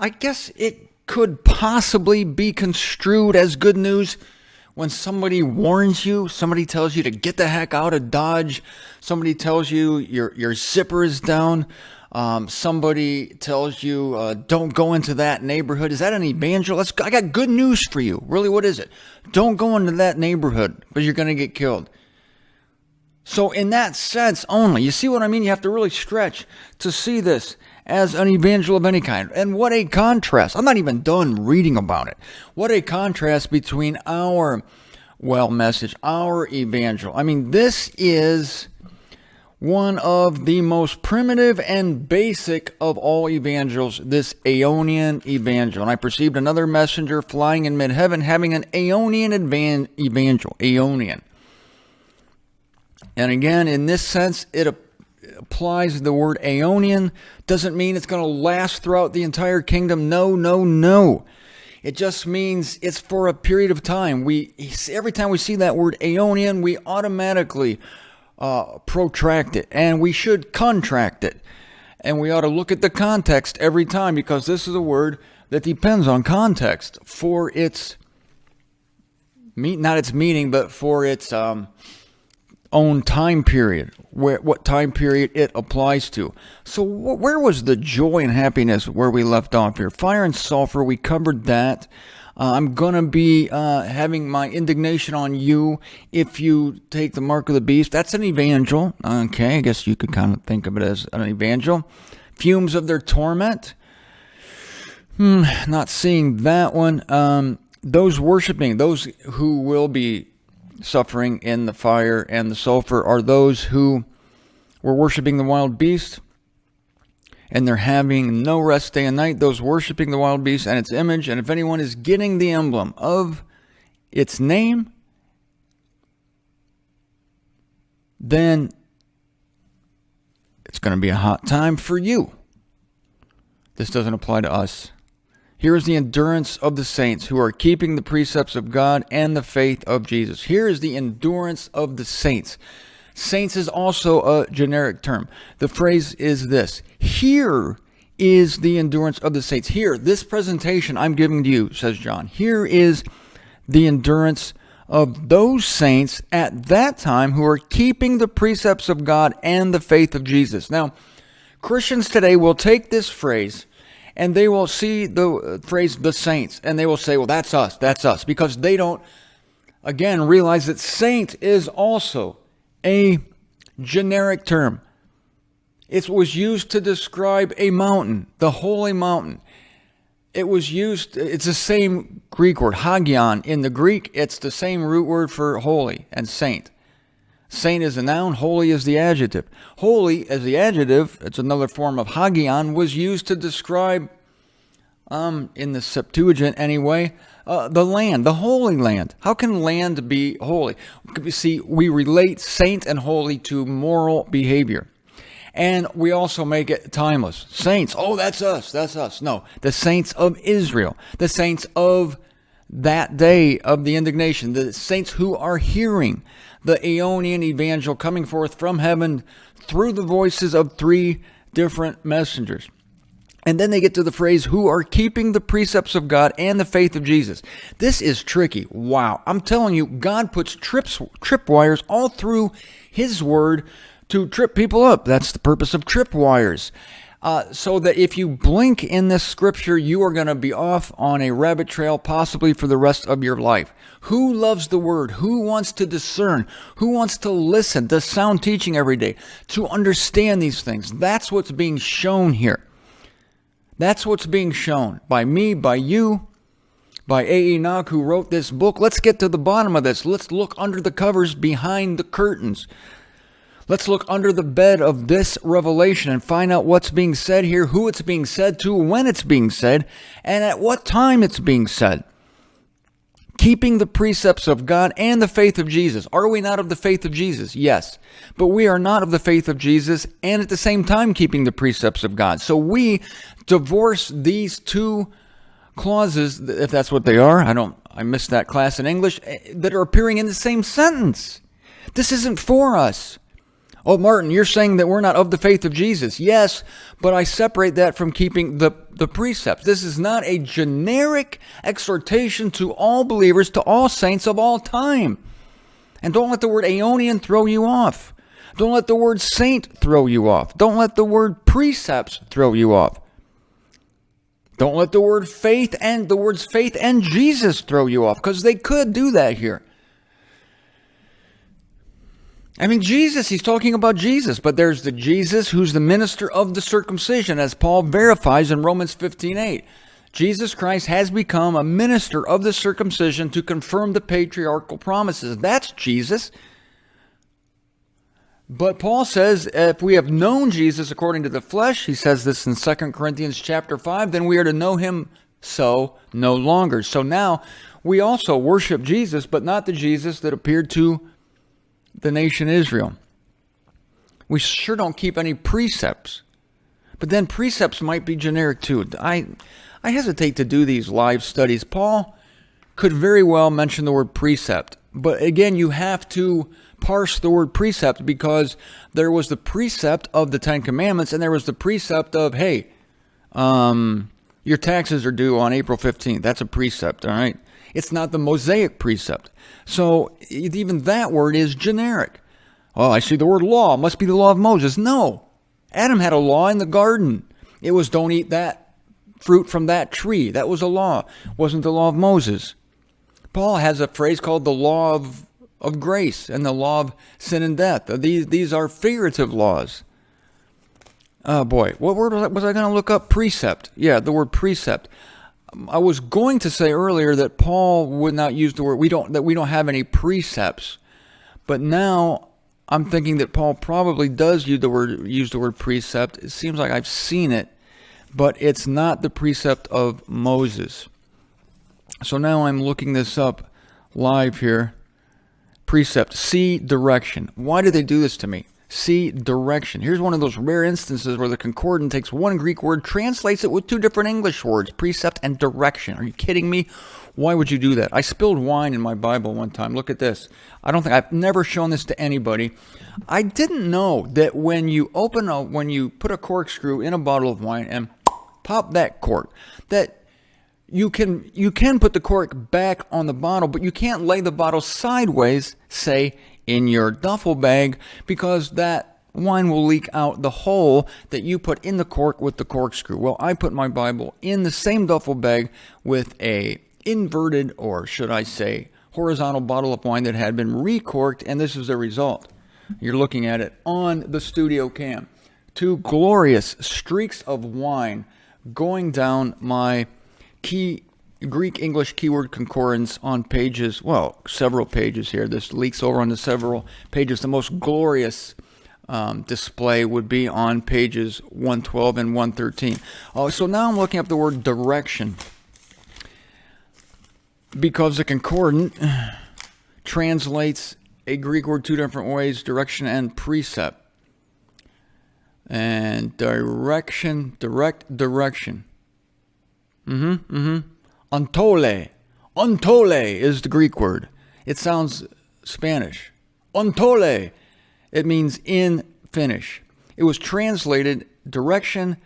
I guess it could possibly be construed as good news when somebody warns you, somebody tells you to get the heck out of Dodge, somebody tells you your zipper is down, somebody tells you don't go into that neighborhood. Is that an evangel? I got good news for you. Really, what is it? Don't go into that neighborhood because you're going to get killed. So in that sense only, you see what I mean? You have to really stretch to see this as an evangel of any kind. And what a contrast. I'm not even done reading about it. What a contrast between our message, our evangel. I mean, this is one of the most primitive and basic of all evangels, this Aeonian evangel. And I perceived another messenger flying in mid-heaven having an Aeonian evangel. Aeonian. And again, in this sense, it applies the word Aeonian. Doesn't mean it's going to last throughout the entire kingdom. No. It just means it's for a period of time. Every time we see that word Aeonian, we automatically protract it, and we should contract it. And we ought to look at the context every time, because this is a word that depends on context for its not its meaning, but for its own time period, what time period it applies to. So where was the joy and happiness where we left off here? Fire and sulfur, we covered that. I'm going to be having my indignation on you if you take the mark of the beast. That's an evangel. Okay, I guess you could kind of think of it as an evangel. Fumes of their torment. Not seeing that one. Those worshiping, those who will be suffering in the fire and the sulfur are those who were worshiping the wild beast, and they're having no rest day and night, those worshiping the wild beast and its image. And if anyone is getting the emblem of its name, then it's going to be a hot time for you. This doesn't apply to us. Here is the endurance of the saints who are keeping the precepts of God and the faith of Jesus. Here is the endurance of the saints. Saints is also a generic term. The phrase is this: here is the endurance of the saints. Here, this presentation I'm giving to you, says John, here is the endurance of those saints at that time who are keeping the precepts of God and the faith of Jesus. Now, Christians today will take this phrase and they will see the phrase the saints, and they will say, well, that's us, because they don't, again, realize that saint is also a generic term. It was used to describe a mountain, the holy mountain. It was used, it's the same Greek word, hagion. In the Greek, it's the same root word for holy and saint. Saint is a noun, holy is the adjective. Holy as the adjective, it's another form of hagion, was used to describe, in the Septuagint anyway, the land, the holy land. How can land be holy? See, we relate saint and holy to moral behavior. And we also make it timeless. Saints, oh, that's us. No, the saints of Israel, the saints of that day of the indignation, the saints who are hearing the Aeonian evangel coming forth from heaven through the voices of three different messengers. And then they get to the phrase, who are keeping the precepts of God and the faith of Jesus. This is tricky. Wow. I'm telling you, God puts tripwires all through his word to trip people up. That's the purpose of tripwires. So that if you blink in this scripture, you are going to be off on a rabbit trail, possibly for the rest of your life. Who loves the word? Who wants to discern? Who wants to listen to sound teaching every day, to understand these things? That's what's being shown here. That's what's being shown by me, by you, by A. Enoch, who wrote this book. Let's get to the bottom of this. Let's look under the covers, behind the curtains. Let's look under the bed of this revelation and find out what's being said here, who it's being said to, when it's being said, and at what time it's being said. Keeping the precepts of God and the faith of Jesus. Are we not of the faith of Jesus? Yes. But we are not of the faith of Jesus and at the same time keeping the precepts of God. So we divorce these two clauses, if that's what they are. I missed that class in English, that are appearing in the same sentence. This isn't for us. Oh, Martin, you're saying that we're not of the faith of Jesus. Yes, but I separate that from keeping the precepts. This is not a generic exhortation to all believers, to all saints of all time. And don't let the word Aeonian throw you off. Don't let the word saint throw you off. Don't let the word precepts throw you off. Don't let the words faith and Jesus throw you off, because they could do that here. I mean, Jesus, he's talking about Jesus, but there's the Jesus who's the minister of the circumcision, as Paul verifies in Romans 15:8. Jesus Christ has become a minister of the circumcision to confirm the patriarchal promises. That's Jesus. But Paul says, if we have known Jesus according to the flesh, he says this in 2 Corinthians chapter 5, then we are to know him so no longer. So now we also worship Jesus, but not the Jesus that appeared to the nation Israel. We sure don't keep any precepts. But then precepts might be generic too. I hesitate to do these live studies. Paul could very well mention the word precept. But again, you have to parse the word precept, because there was the precept of the Ten Commandments and there was the precept of, hey, your taxes are due on April 15th. That's a precept, all right? It's not the Mosaic precept. So even that word is generic. Oh, I see the word law. It must be the law of Moses. No. Adam had a law in the garden. It was don't eat that fruit from that tree. That was a law. It wasn't the law of Moses. Paul has a phrase called the law of grace and the law of sin and death. These are figurative laws. Oh boy, what word was I going to look up? Precept. Yeah, the word precept. I was going to say earlier that Paul would not use the word, we don't have any precepts. But now I'm thinking that Paul probably does use the word precept. It seems like I've seen it, but it's not the precept of Moses. So now I'm looking this up live here. Precept, see direction. Why do they do this to me? See direction. Here's one of those rare instances where the concordant takes one Greek word, translates it with two different English words, precept and direction. Are you kidding me? Why would you do that? I spilled wine in my Bible one time. Look at this. I've never shown this to anybody. I didn't know that when you put a corkscrew in a bottle of wine and pop that cork, that you can put the cork back on the bottle, but you can't lay the bottle sideways, say, in your duffel bag, because that wine will leak out the hole that you put in the cork with the corkscrew. Well, I put my Bible in the same duffel bag with a inverted, or should I say, horizontal bottle of wine that had been recorked, and this is the result. You're looking at it on the studio cam. Two glorious streaks of wine going down my Greek English keyword concordance on pages, well, several pages here. This leaks over onto several pages. The most glorious display would be on pages 112 and 113. So now I'm looking up the word direction, because the concordant translates a Greek word two different ways, direction and precept. And direction. Ontole. Ontole is the Greek word. It sounds Spanish. Ontole. It means in finish. It was translated direction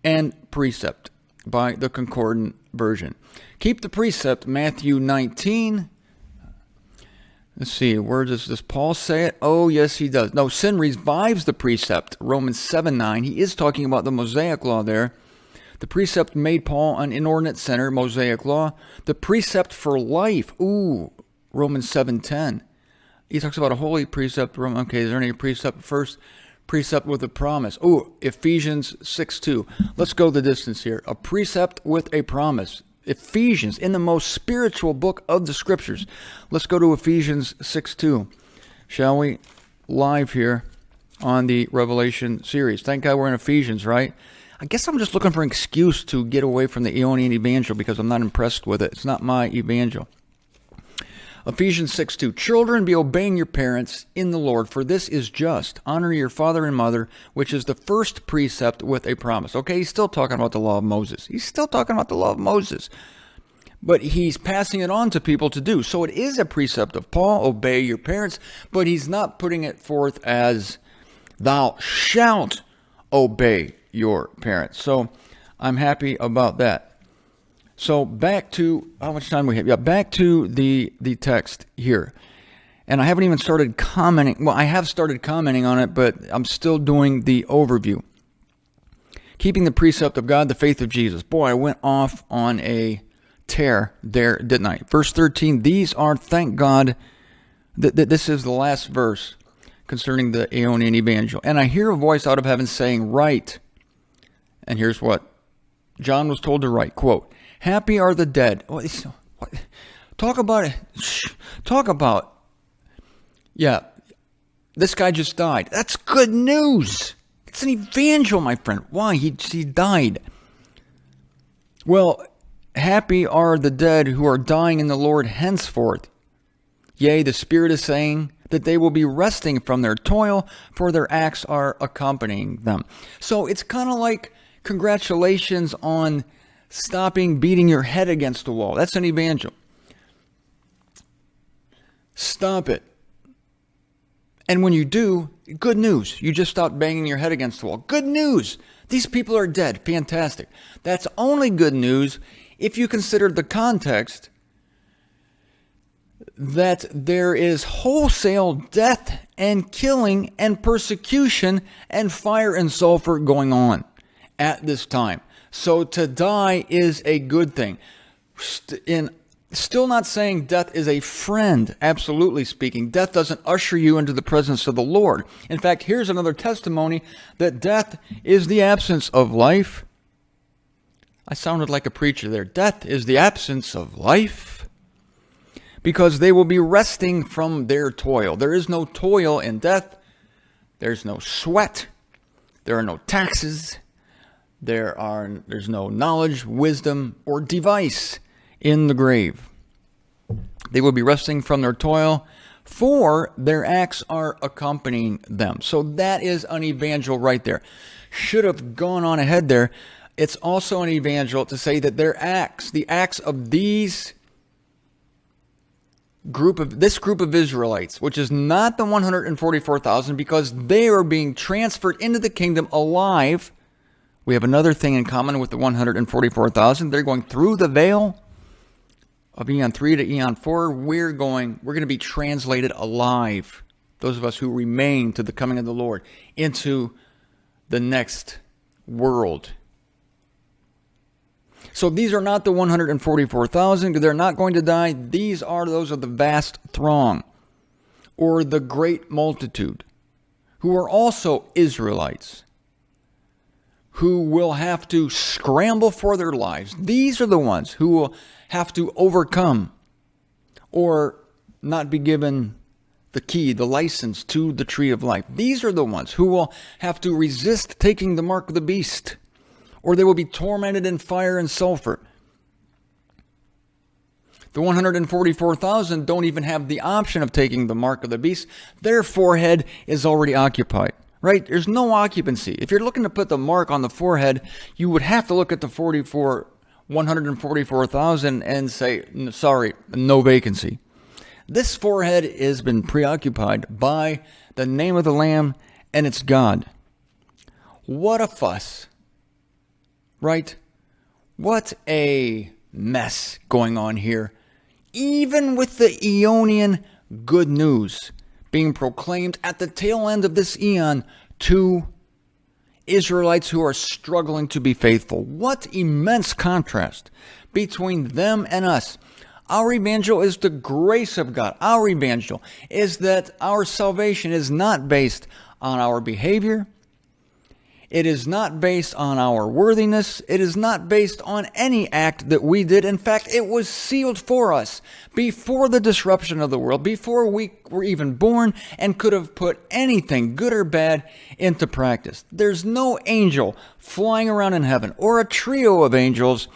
and precept by the concordant version. Keep the precept, Matthew 19. Let's see, where does this Paul say it? Oh, yes, he does. No, sin revives the precept, Romans 7:9. He is talking about the Mosaic law there. The precept made Paul an inordinate sinner, Mosaic law. The precept for life, Romans 7:10. He talks about a holy precept. Okay, is there any precept? First precept with a promise. Ephesians 6:2. Let's go the distance here. A precept with a promise. Ephesians, in the most spiritual book of the scriptures. Let's go to Ephesians 6:2. Shall we? Live here on the Revelation series. Thank God we're in Ephesians, right? I guess I'm just looking for an excuse to get away from the Aeonian Evangel, because I'm not impressed with it. It's not my Evangel. Ephesians 6:2. Children, be obeying your parents in the Lord, for this is just. Honor your father and mother, which is the first precept with a promise. Okay, he's still talking about the law of Moses. But he's passing it on to people to do. So it is a precept of Paul, obey your parents, but he's not putting it forth as Thou shalt obey your parents. So I'm happy about that. So back to, how much time we have? Yeah, back to the text here. And I haven't even started commenting. Well, I have started commenting on it, but I'm still doing the overview. Keeping the precept of God, the faith of Jesus. Boy, I went off on a tear there, didn't I? Verse 13, these are, thank God, this is the last verse concerning the Aeonian Evangel. And I hear a voice out of heaven saying, write. And here's what John was told to write, quote, happy are the dead. Talk about it. Talk about, yeah, this guy just died. That's good news. It's an evangel, my friend. Why? He died. Well, happy are the dead who are dying in the Lord henceforth. Yea, the Spirit is saying that they will be resting from their toil, for their acts are accompanying them. So it's kind of like congratulations on stopping beating your head against the wall. That's an evangel. Stop it. And when you do, good news. You just stop banging your head against the wall. Good news. These people are dead. Fantastic. That's only good news if you consider the context that there is wholesale death and killing and persecution and fire and sulfur going on at this time. So to die is a good thing. Still not saying death is a friend, absolutely speaking. Death doesn't usher you into the presence of the Lord. In fact, here's another testimony that death is the absence of life. I sounded like a preacher there. Death is the absence of life, because they will be resting from their toil. There is no toil in death. There's no sweat. There are no taxes. There's no knowledge, wisdom, or device in the grave. They will be resting from their toil, for their acts are accompanying them. So that is an evangel right there. Should have gone on ahead there. It's also an evangel to say that their acts, the acts of this group of Israelites, which is not the 144,000, because they are being transferred into the kingdom alive. We have another thing in common with the 144,000. They're going through the veil of Eon 3 to Eon 4. We're going to be translated alive, those of us who remain to the coming of the Lord, into the next world. So these are not the 144,000. They're not going to die. These are those of the vast throng, or the great multitude, who are also Israelites, who will have to scramble for their lives. These are the ones who will have to overcome or not be given the key, the license to the tree of life. These are the ones who will have to resist taking the mark of the beast, or they will be tormented in fire and sulfur. The 144,000 don't even have the option of taking the mark of the beast. Their forehead is already occupied. Right? There's no occupancy. If you're looking to put the mark on the forehead, you would have to look at the 144,000 and say, sorry, no vacancy. This forehead has been preoccupied by the name of the Lamb, and it's God. What a fuss. Right? What a mess going on here. Even with the Aeonian good news being proclaimed at the tail end of this eon to Israelites who are struggling to be faithful. What immense contrast between them and us. Our evangel is the grace of God. Our evangel is that our salvation is not based on our behavior. It is not based on our worthiness. It is not based on any act that we did. In fact, it was sealed for us before the disruption of the world, before we were even born and could have put anything, good or bad, into practice. There's no angel flying around in heaven or a trio of angels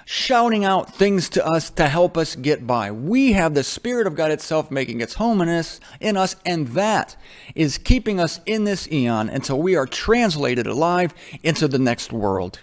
shouting out things to us to help us get by. We have the Spirit of God itself making its home in us, and that is keeping us in this eon until we are translated alive into the next world.